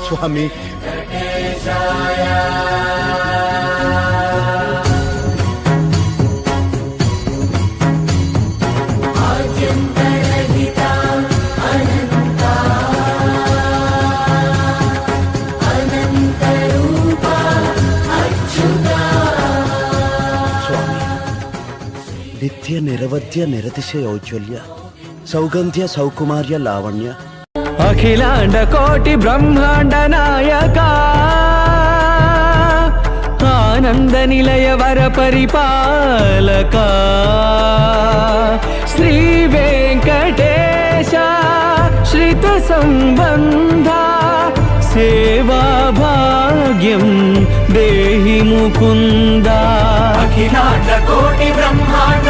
స్వామి. నిత్య నిరవధ్య నిరతిశయ ఔజ్వల్య సౌగంధ్య సౌకుమార్య లావణ్య అఖిలాండ కోటి బ్రహ్మాండ నాయక ఆనంద నిలయ వర పరిపాలక శ్రీ వెంకటేశ శ్రిత సంబంధ సేవా భాగ్యం దేహి ముకుంద. అఖిలాండ కోటి బ్రహ్మాండ